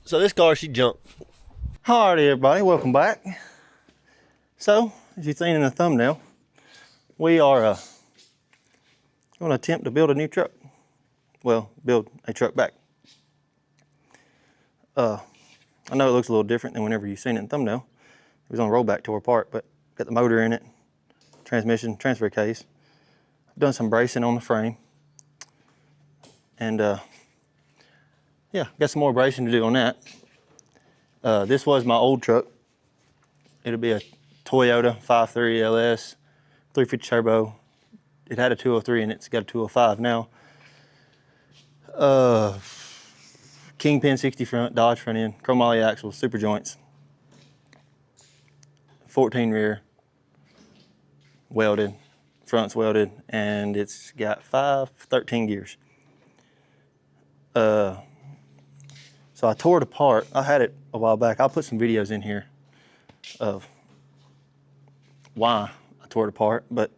So this car, she jumped. Alrighty everybody, welcome back. So, as you've seen in the thumbnail, we are going to attempt to build a new truck. Well, build a truck back. I know it looks a little different than whenever you've seen it in the thumbnail. It was on rollback, tore apart, but got the motor in it, transmission, transfer case. I've done some bracing on the frame. And yeah, got some more bracing to do on that. This was my old truck. It'll be a Toyota 5.3 LS, 350 turbo. It had a 203 and it's got a 205 now. Kingpin 60 front, Dodge front end, chromoly axles, super joints, 14 rear, welded, front's welded, and it's got 13 gears. So I tore it apart. I had it a while back. I'll put some videos in here of why I tore it apart, but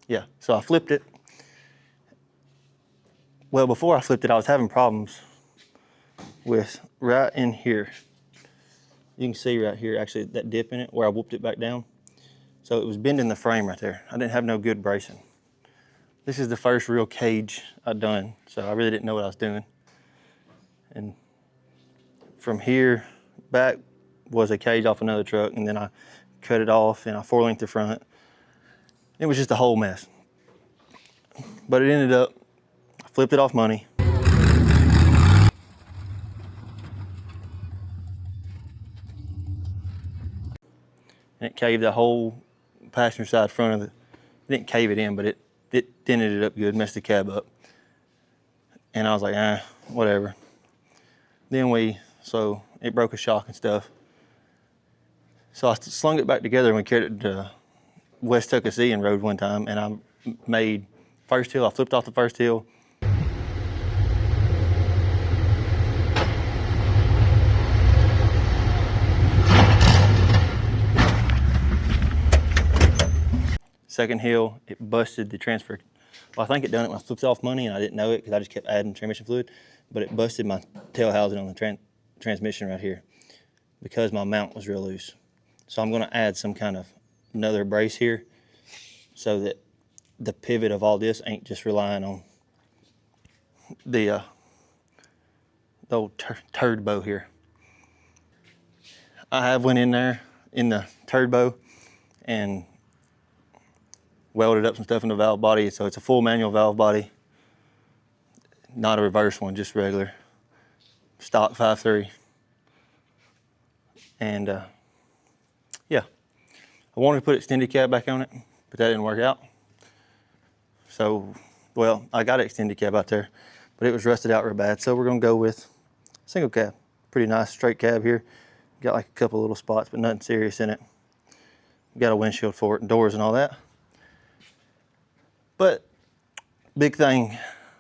yeah, so I flipped it. Well, before I flipped it, I was having problems with right in here. You can see right here, actually, that dip in it where I whooped it back down. So it was bending the frame right there. I didn't have no good bracing. This is the first real cage I'd done, so I really didn't know what I was doing. And from here back was a cage off another truck, and then I cut it off and I 4-linked the front. It was just a whole mess. But it ended up, I flipped it off money. And it caved the whole passenger side front of it. It didn't cave it in, but it dented it up good, messed the cab up. And I was like, whatever. Then so it broke a shock and stuff. So I slung it back together and we carried it to West Tuckasee and rode one time, and I made first hill, I flipped off the first hill. Second hill, it busted the transfer. Well, I think it done it when I flipped off money and I didn't know it because I just kept adding transmission fluid, but it busted my tail housing on the transmission right here because my mount was real loose. So I'm gonna add some kind of another brace here so that the pivot of all this ain't just relying on the old turd bow here. I have went in there in the turd bow and welded up some stuff in the valve body. So it's a full manual valve body, not a reverse one, just regular stock 5.3. And yeah, I wanted to put extended cab back on it, but that didn't work out. So, well, I got an extended cab out there, but it was rusted out real bad. So we're gonna go with single cab. Pretty nice straight cab here. Got like a couple little spots, but nothing serious in it. Got a windshield for it and doors and all that. But big thing,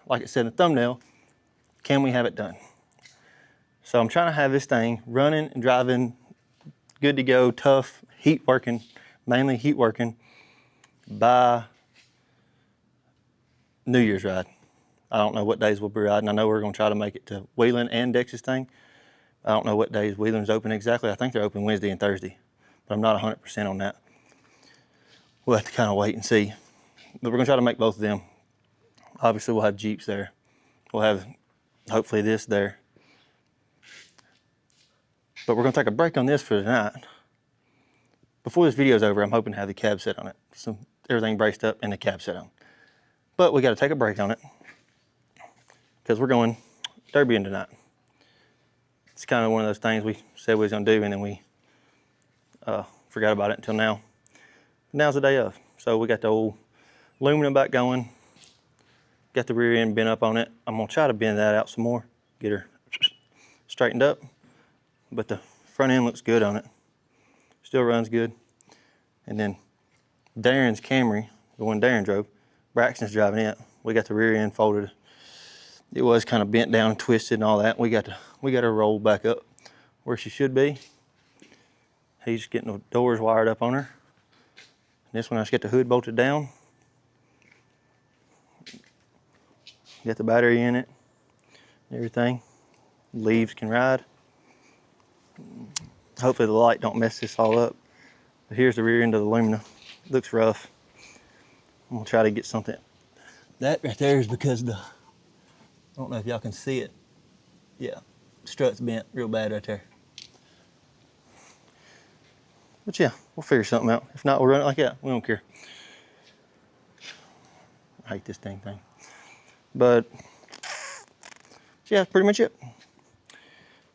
like it said in the thumbnail, can we have it done? So I'm trying to have this thing running and driving, good to go, tough, heat working, mainly heat working, by New Year's ride. I don't know what days we'll be riding. I know we're gonna try to make it to Wheeling and DEXJ's thing. I don't know what days Wheeling's open exactly. I think they're open Wednesday and Thursday, but I'm not 100% on that. We'll have to kind of wait and see. But we're gonna try to make both of them. Obviously we'll have Jeeps there. We'll have, hopefully, this there. But we're gonna take a break on this for tonight. Before this video's over, I'm hoping to have the cab set on it. So everything braced up and the cab set on. But we gotta take a break on it because we're going derbying tonight. It's kind of one of those things we said we was gonna do and then we forgot about it until now. Now's the day of. So we got the old aluminum back going. Got the rear end bent up on it. I'm gonna try to bend that out some more, get her straightened up. But the front end looks good on it. Still runs good. And then Darren's Camry, the one Darren drove, Braxton's driving it. We got the rear end folded. It was kind of bent down and twisted and all that. We got her rolled back up where she should be. He's getting the doors wired up on her. And this one I just get the hood bolted down. Got the battery in it, everything. leaves can ride. Hopefully the light don't mess this all up. But here's the rear end of the Lumina. Looks rough. I'm gonna try to get something. That right there is because I don't know if y'all can see it. Yeah, strut's bent real bad right there. But yeah, we'll figure something out. If not, we'll run it like that. We don't care. I hate this dang thing. But yeah, that's pretty much it.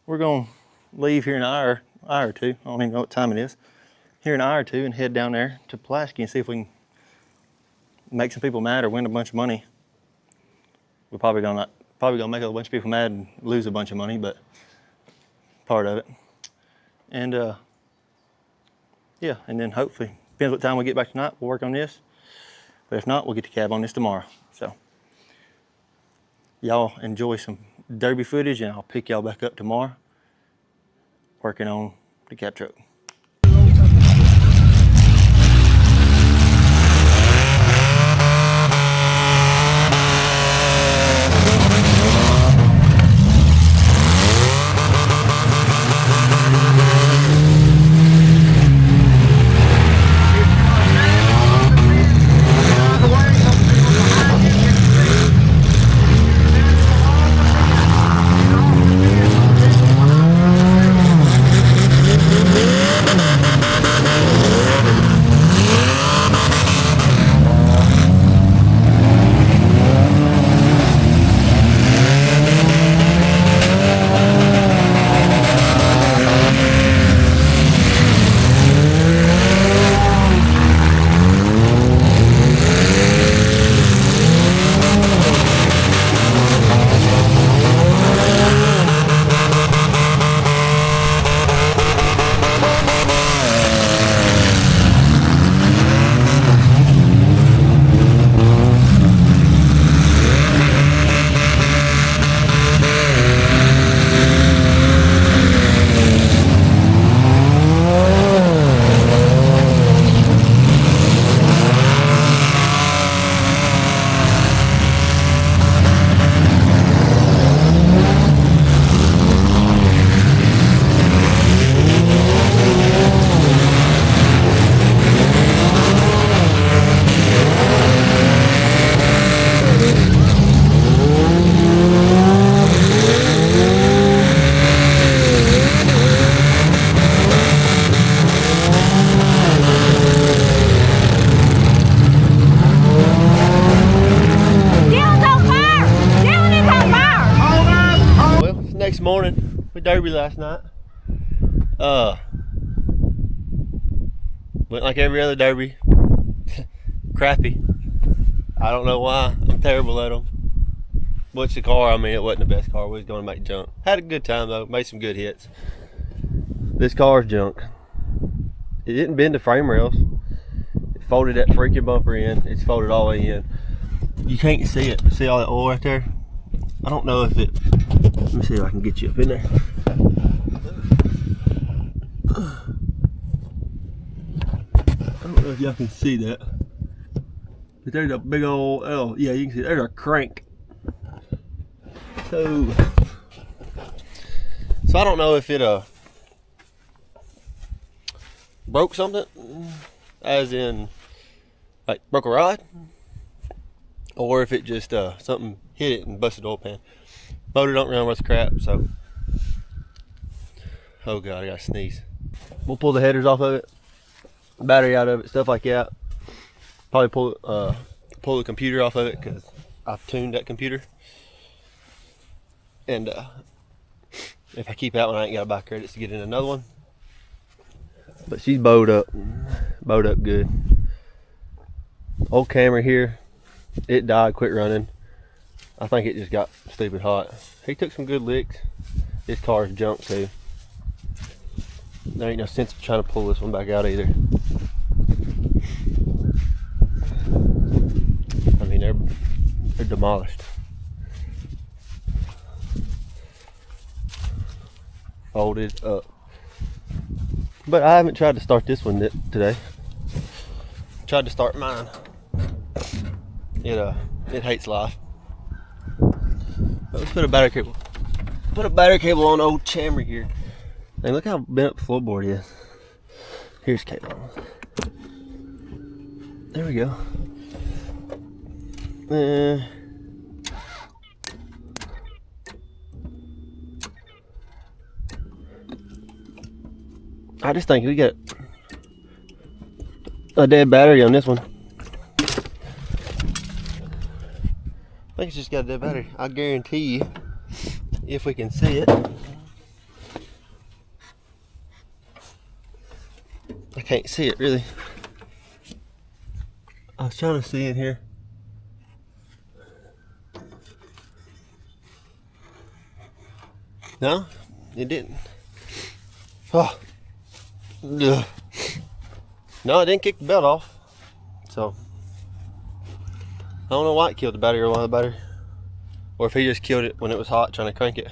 We're gonna leave here in an hour or two. I don't even know what time it is. Here in an hour or two and head down there to Pulaski and see if we can make some people mad or win a bunch of money. We're probably gonna make a bunch of people mad and lose a bunch of money, but part of it. And yeah, and then hopefully, depends what time we get back tonight, we'll work on this. But if not, we'll get the cab on this tomorrow. So y'all enjoy some derby footage, and I'll pick y'all back up tomorrow working on the cab truck. Morning, we derby last night. Went like every other derby. Crappy. I don't know why. I'm terrible at them. What's the car? I mean, it wasn't the best car. We was going to make junk. Had a good time though. Made some good hits. This car's junk. It didn't bend the frame rails. It folded that freaking bumper in. It's folded all the way in. You can't see it. See all that oil right there? I don't know if it. Let me see if I can get you up in there. I don't know if y'all can see that. But there's a big old, oh yeah, you can see there's a crank. So I don't know if it broke something, as in like broke a rod, or if it just something hit it and busted the oil pan. Motor don't run worth crap, so oh god, I gotta sneeze. We'll pull the headers off of it, battery out of it, stuff like that. Probably pull the computer off of it because I've tuned that computer. And if I keep that one, I ain't got to buy credits to get in another one. But she's bowed up good. Old Camry here, it died, quit running. I think it just got stupid hot. He took some good licks. This car's junk too. There ain't no sense of trying to pull this one back out either. I mean, they're demolished. Folded up. But I haven't tried to start this one today. Tried to start mine. It hates life. But let's put a battery cable. put a battery cable on old chamber here. Hey, look how bent up the floorboard is. Here's cable. There we go. I just think we got a dead battery on this one. I think it's just got a dead battery. I guarantee you, if we can see it. I can't see it really. I was trying to see it here. No, it didn't. Oh. Ugh. No, it didn't kick the belt off. So I don't know why it killed the battery or why the battery. Or if he just killed it when it was hot trying to crank it.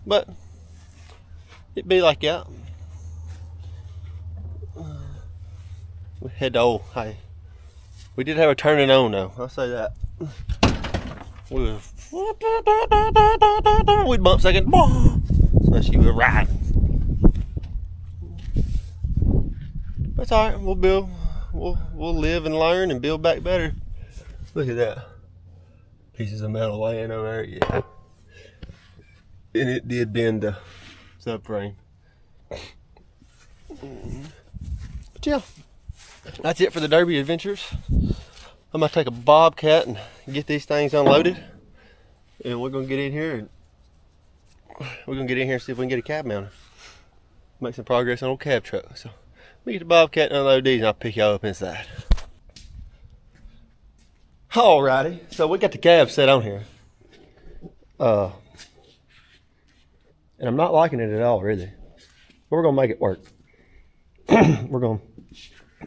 But it'd be like that. We had to, oh, hey. We did have a turning on though, I'll say that. We'd bump second, especially we were riding. That's alright, we'll build, we'll live and learn and build back better. Look at that. Pieces of metal laying over there, yeah. And it did bend the subframe. But yeah, that's it for the Derby adventures. I'm gonna take a bobcat and get these things unloaded. And we're gonna get in here and see if we can get a cab mounted. Make some progress on old cab truck. So let me get the bobcat and unload these and I'll pick y'all up inside. Alrighty, so we got the cab set on here. And I'm not liking it at all, really. But we're gonna make it work. We're gonna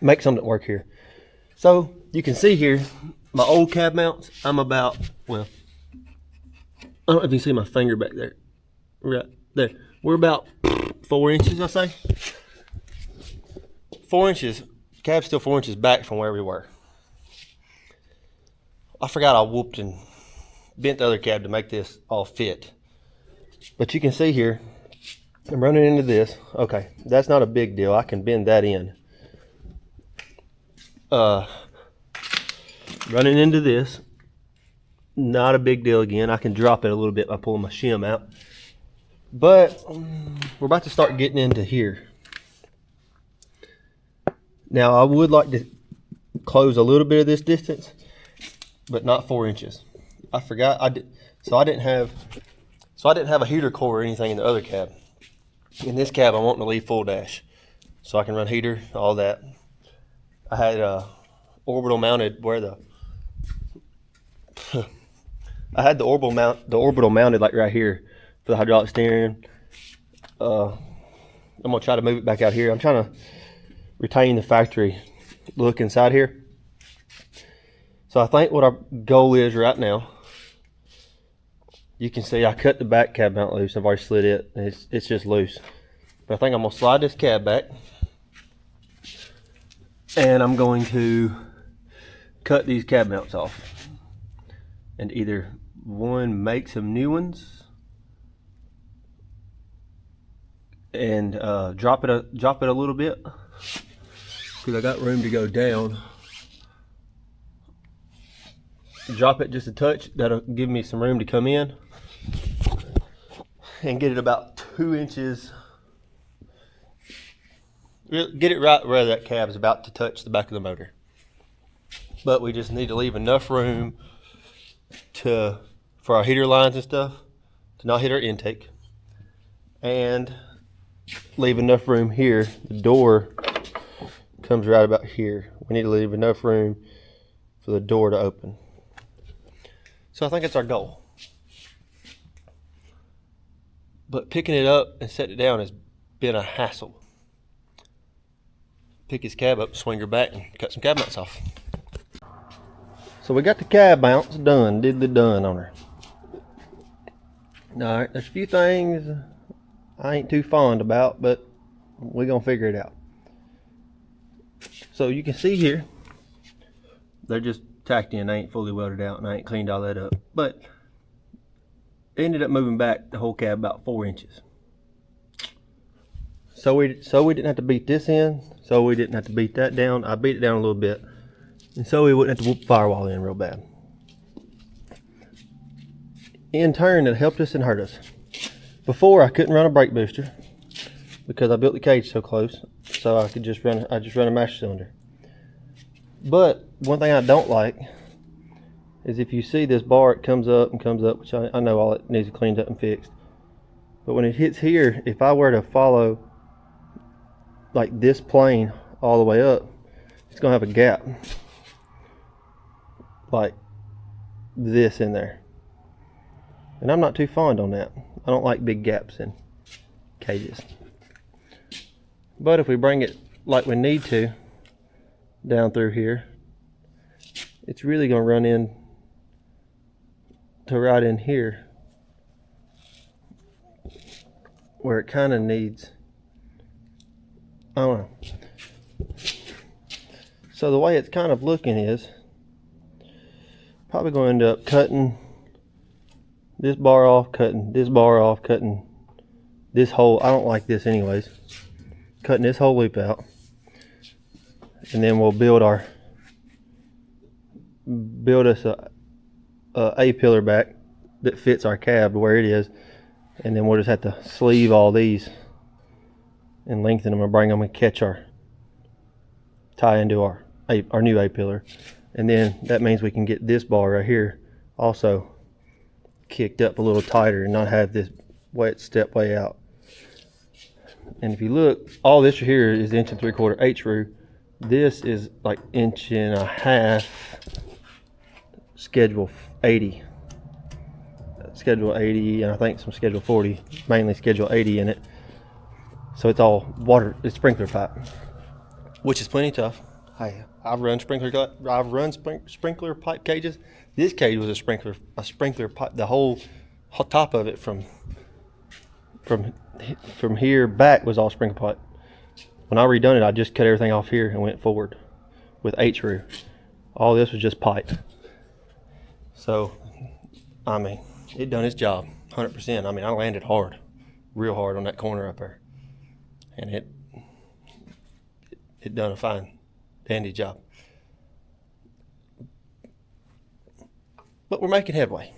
make something work here. So you can see here, my old cab mounts, I'm about, well, I don't know if you see my finger back there. Right there. We're about 4 inches, I say. 4 inches, cab's still 4 inches back from where we were. I forgot I whooped and bent the other cab to make this all fit. But you can see here, I'm running into this. Okay, that's not a big deal. I can bend that in. Running into this, not a big deal again. I can drop it a little bit by pulling my shim out. But we're about to start getting into here. Now I would like to close a little bit of this distance, but not 4 inches. I forgot I didn't have a heater core or anything in the other cab. In this cab, I want to leave full dash, so I can run heater, all that. I had orbital mounted where the I had the orbital mounted like right here for the hydraulic steering. I'm gonna try to move it back out here. I'm trying to retain the factory look inside here. So I think what our goal is right now, you can see I cut the back cab mount loose. I've already slid it. It's just loose. But I think I'm gonna slide this cab back, and I'm going to cut these cab mounts off, and either one, make some new ones, and drop it a little bit, because I got room to go down. Drop it just a touch. That'll give me some room to come in and get it about 2 inches. Get it right where that cab is about to touch the back of the motor. But we just need to leave enough room for our heater lines and stuff to not hit our intake, and leave enough room here. The door comes right about here. We need to leave enough room for the door to open. So I think that's our goal. But picking it up and setting it down has been a hassle. Pick his cab up, swing her back, and cut some cab mounts off. So we got the cab mounts done, done on her. Alright, there's a few things I ain't too fond about, but we're gonna figure it out. So you can see here, they're just tacked in. They ain't fully welded out, and I ain't cleaned all that up. But ended up moving back the whole cab about 4 inches. So we didn't have to beat this in, so we didn't have to beat that down. I beat it down a little bit, and so we wouldn't have to whoop the firewall in real bad. In turn, it helped us and hurt us. Before, I couldn't run a brake booster because I built the cage so close, so I could just run. I just run a master cylinder. But one thing I don't like is if you see this bar, it comes up and comes up, which I know all it needs to be cleaned up and fixed. But when it hits here, if I were to follow like this plane all the way up, it's gonna have a gap like this in there. And I'm not too fond on that. I don't like big gaps in cages. But if we bring it like we need to down through here, it's really gonna run in to right in here where it kind of needs, I don't know. So the way it's kind of looking is probably going to end up cutting this bar off, cutting this bar off, cutting this whole, I don't like this anyways, cutting this whole loop out, and then we'll build us a pillar back that fits our cab where it is, and then we'll just have to sleeve all these and lengthen them and bring them and catch our tie into our new A pillar, and then that means we can get this bar right here also kicked up a little tighter and not have this wet step way out. And if you look, all this here is 1 3/4 H-roo. This is like 1.5 schedule 80. Schedule 80, and I think some schedule 40, mainly schedule 80 in it. So it's all water, it's sprinkler pipe, which is plenty tough. Hey, I've run sprinkler pipe cages. This cage was a sprinkler pipe. The whole top of it from here back was all sprinkler pipe. When I redone it, I just cut everything off here and went forward with H-roo. All this was just pipe. So, I mean, it done its job 100%. I mean, I landed hard, real hard on that corner up there, and it done a fine, dandy job. But we're making headway.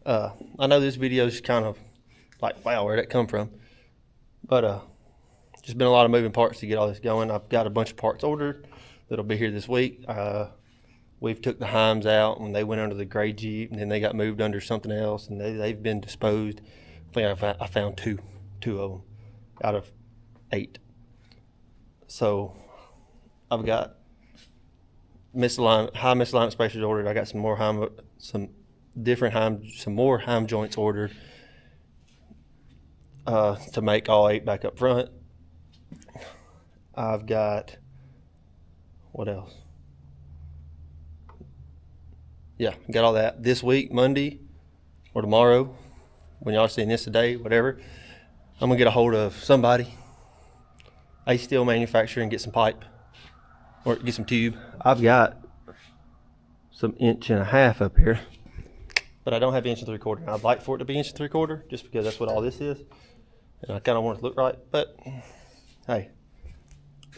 I know this video is kind of like, wow, where'd that come from? But just been a lot of moving parts to get all this going. I've got a bunch of parts ordered that'll be here this week. We've took the Heims out, and they went under the gray Jeep, and then they got moved under something else, and they've been disposed. I think I found two of them out of 8. So I've got high misalignment spacers ordered. I got some more more Heim joints ordered to make all 8 back up front. I've got, what else? Yeah, got all that. This week, Monday or tomorrow, when y'all seeing this today, whatever, I'm gonna get a hold of somebody, a steel manufacturer, and get some pipe or get some tube. I've got some 1.5 up here, but I don't have 1 3/4. I'd like for it to be 1 3/4 just because that's what all this is, and I kind of want it to look right. But hey,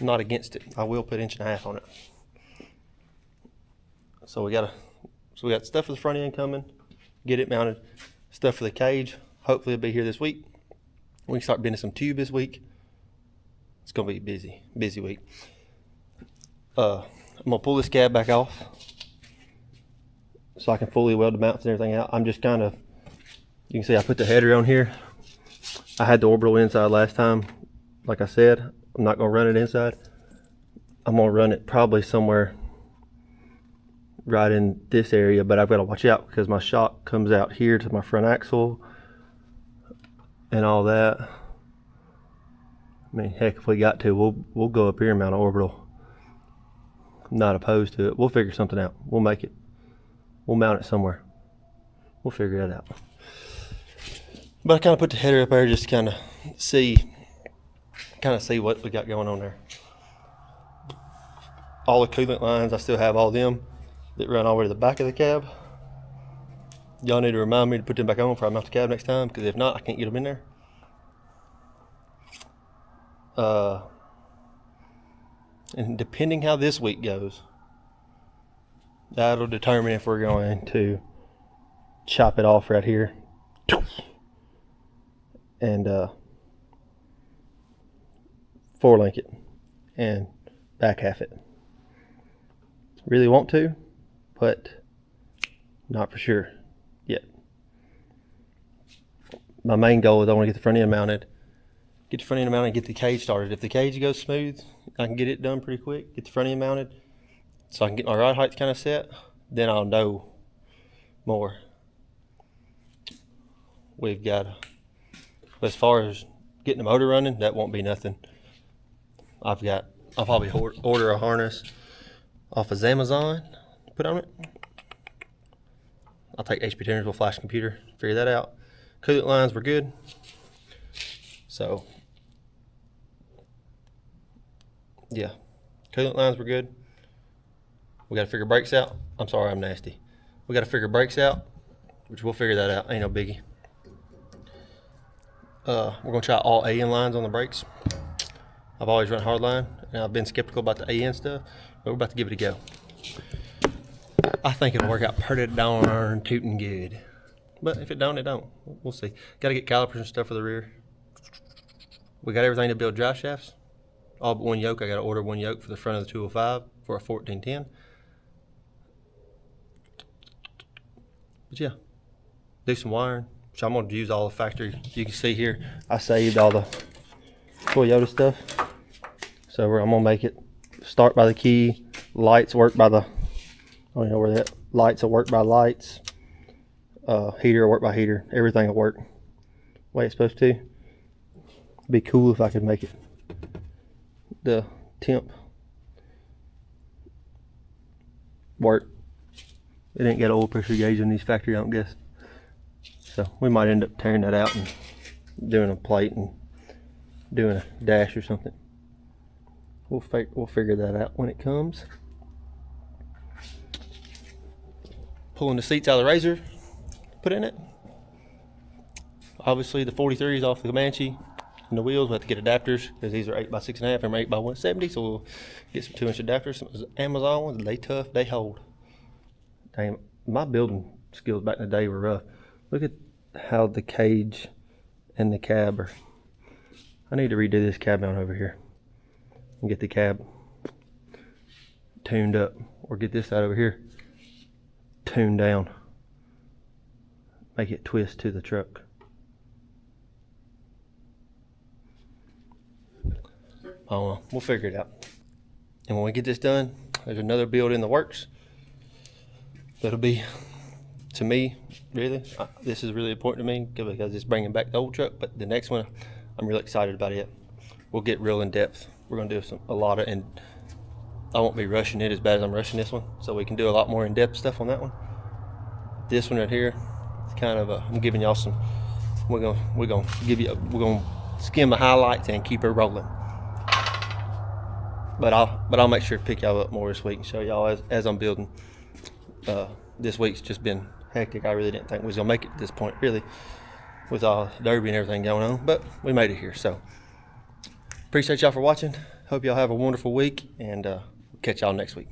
I'm not against it. I will put 1.5 on it. So we got stuff for the front end coming, get it mounted. Stuff for the cage, hopefully it'll be here this week. We can start bending some tube this week. It's gonna be a busy week. I'm gonna pull this cab back off so I can fully weld the mounts and everything out. I'm just kind of, you can see I put the header on here. I had the orbital inside last time. Like I said, I'm not gonna run it inside. I'm gonna run it probably somewhere right in this area, but I've got to watch out because my shock comes out here to my front axle and all that. I mean, heck, if we got to, we'll go up here and mount an orbital. I'm not opposed to it. We'll figure something out. We'll make it. We'll mount it somewhere. We'll figure it out. But I kind of put the header up there just to kind of see what we got going on there. All the coolant lines, I still have all them that run all the way to the back of the cab. Y'all need to remind me to put them back on before I mount the cab next time, because if not, I can't get them in there. And depending how this week goes, that'll determine if we're going to chop it off right here and 4-link it and back half it. Really want to, but not for sure yet. My main goal is I want to get the front end mounted, and get the cage started. If the cage goes smooth, I can get it done pretty quick, get the front end mounted so I can get my ride height kind of set. Then I'll know more. We've got, as far as getting the motor running, that won't be nothing. I'll probably order a harness off of Amazon, put on it. I'll take HP tuners with flash computer, figure that out. Coolant lines were good. So, yeah, coolant lines were good. We got to figure brakes out. I'm sorry, I'm nasty. We got to figure brakes out, which we'll figure that out. Ain't no biggie. We're going to try all AN lines on the brakes. I've always run hardline, and I've been skeptical about the AN stuff, but we're about to give it a go. I think it'll work out pretty darn tootin' good. But if it don't, it don't. We'll see. Got to get calipers and stuff for the rear. We got everything to build drive shafts. All but one yoke. I got to order one yoke for the front of the 205 for a 1410. But yeah, do some wiring, which I'm going to use all the factory. You can see here, I saved all the Toyota stuff. So I'm going to make it start by the key, lights work by the, I don't know where that, lights will work by lights, heater will work by heater, everything will work the way it's supposed to. It'd be cool if I could make it the temp work. It ain't got an oil pressure gauge in these factory, I don't guess. So we might end up tearing that out and doing a plate and doing a dash or something. We'll figure that out when it comes. Pulling the seats out of the Razor, put in it. Obviously the 43 is off the Comanche, and the wheels, we have to get adapters because these are 8x6.5 and 8x170, so we'll get some 2-inch adapters. Some Amazon ones, they tough, they hold. Damn, my building skills back in the day were rough. Look at how the cage and the cab are. I need to redo this cab mount over here and get the cab tuned up, or get this side over here tuned down, make it twist to the truck. Oh, we'll figure it out. And when we get this done, there's another build in the works. That'll be, to me, really, this is really important to me because it's bringing back the old truck. But the next one, I'm really excited about it. We'll get real in depth. We're gonna do a lot of, and I won't be rushing it as bad as I'm rushing this one. So we can do a lot more in depth stuff on that one. This one right here, it's kind of I'm giving y'all some. We're gonna skim the highlights and keep it rolling. But I'll make sure to pick y'all up more this week and show y'all as I'm building. This week's just been hectic. I really didn't think we was gonna make it to this point, really, with all derby and everything going on. But we made it here. So appreciate y'all for watching. Hope y'all have a wonderful week, and catch y'all next week.